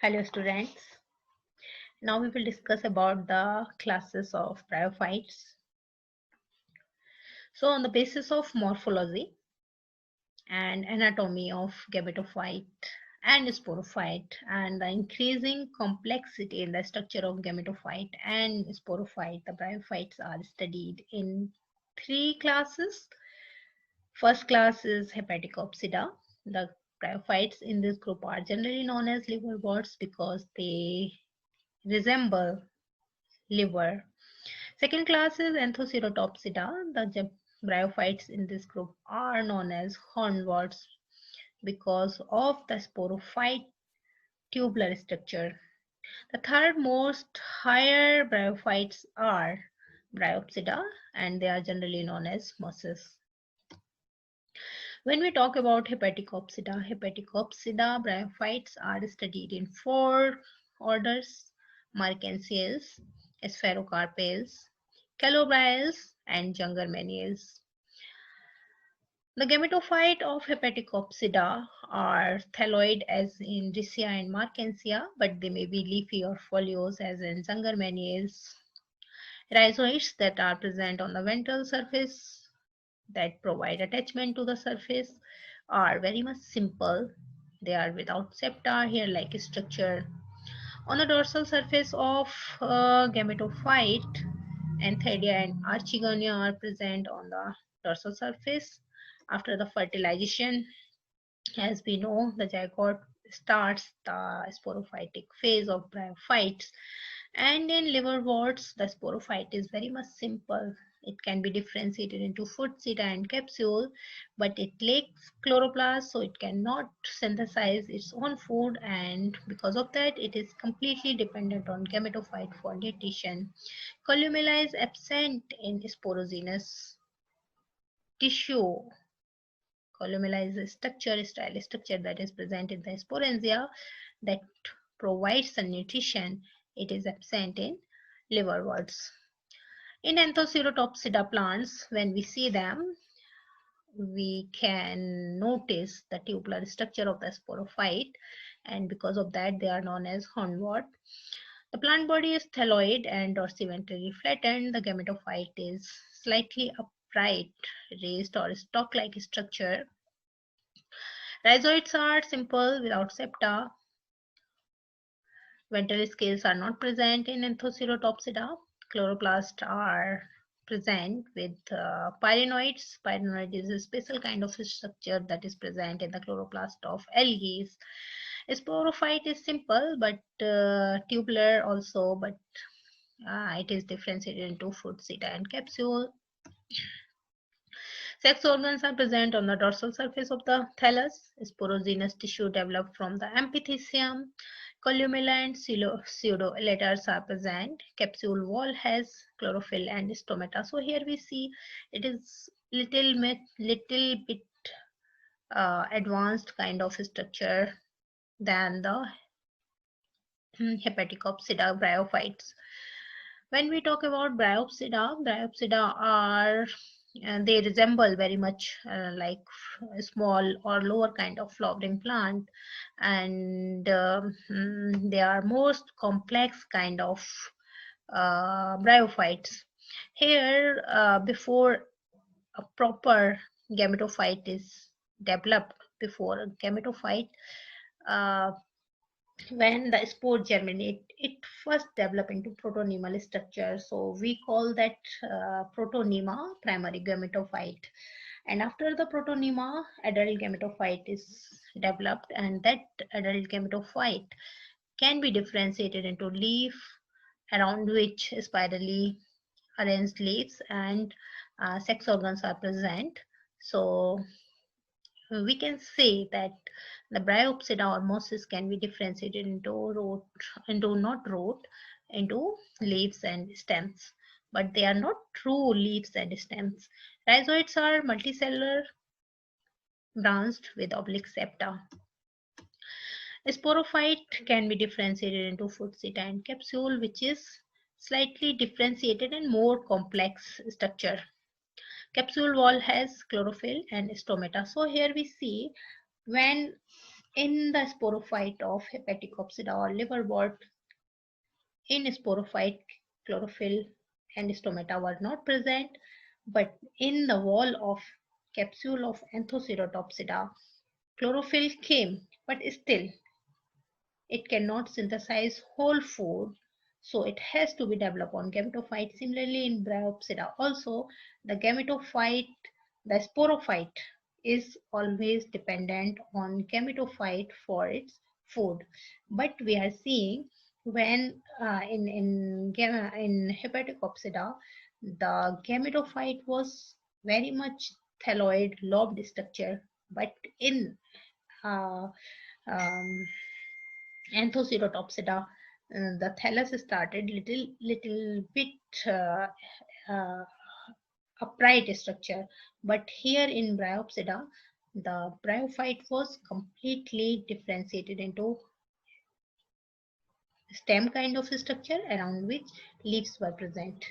Hello students. Now we will discuss about the classes of bryophytes. So on the basis of morphology and anatomy of gametophyte and sporophyte and the increasing complexity in the structure of gametophyte and sporophyte, the bryophytes are studied in three classes. First class is Hepaticopsida. The bryophytes in this group are generally known as liverworts because they resemble liver. Second class is Anthocerotopsida. The bryophytes in this group are known as hornworts because of the sporophyte tubular structure. The third most higher bryophytes are Bryopsida and they are generally known as mosses. When we talk about Hepaticopsida bryophytes are studied in four orders: Markensiales, Sphaerocarpales, Calobriales, and Jungermanniales. The gametophyte of Hepaticopsida are thalloid as in Riccia and Markensia, but they may be leafy or foliose as in Jungermanniales. Rhizoids that are present on the ventral surface that provide attachment to the surface are very much simple. They are without septa, hair-like structure. On the dorsal surface of gametophyte, Anthidia and Archegonia are present on the dorsal surface. After the fertilization, as we know, the zygote starts the sporophytic phase of bryophytes. And in liverworts, the sporophyte is very much simple. It can be differentiated into foot, seta, and capsule, but it lacks chloroplast, so it cannot synthesize its own food, and because of that, it is completely dependent on gametophyte for nutrition. Columella is absent in sporogenous tissue. Columella is a style structure that is present in the sporangia that provides the nutrition. It is absent in liverworts. In Anthocerotopsida plants, when we see them, we can notice the tubular structure of the sporophyte, and because of that, they are known as hornwort. The plant body is thalloid and dorsiventrally flattened. The gametophyte is slightly upright, raised or stalk-like structure. Rhizoids are simple without septa. Ventral scales are not present in Anthocerotopsida. Chloroplasts are present with pyrenoids. Pyrenoid is a special kind of structure that is present in the chloroplast of algae. Sporophyte is simple but tubular also, but it is differentiated into foot, seta, and capsule. Sex organs are present on the dorsal surface of the thallus. Sporogenous tissue developed from the epithecium. Columella and pseudoletters are present. Capsule wall has chlorophyll and stomata. So here we see it is little bit advanced kind of structure than the Hepaticopsida bryophytes. When we talk about bryopsida are they resemble very much like a small or lower kind of flowering plant, and they are most complex kind of bryophytes. Here, before a proper gametophyte is developed, before a gametophyte uh, when the spore germinate, it first develop into protonemal structure. So we call that protonema, primary gametophyte. And after the protonema, adult gametophyte is developed, and that adult gametophyte can be differentiated into leaf, around which spirally arranged leaves and sex organs are present. So we can say that the bryopsida or mosses can be differentiated into leaves and stems, but they are not true leaves and stems. Rhizoids are multicellular, branched with oblique septa. Sporophyte can be differentiated into foot, seta, and capsule, which is slightly differentiated and more complex structure. Capsule wall has chlorophyll and stomata. So here we see when In the sporophyte of Hepaticopsida or liverwort, in sporophyte, chlorophyll and stomata were not present, but in the wall of capsule of Anthoceratopsida, chlorophyll came, but still it cannot synthesize whole food, so it has to be developed on gametophyte. Similarly, in Bryopsida also, the gametophyte, the sporophyte is always dependent on gametophyte for its food. But we are seeing when in Hepaticopsida, the gametophyte was very much thalloid lobed structure, but in uh, um, Anthocerotopsida, the thallus started little bit uh, uh, upright structure, but here in Bryopsida, the bryophyte was completely differentiated into stem kind of structure around which leaves were present.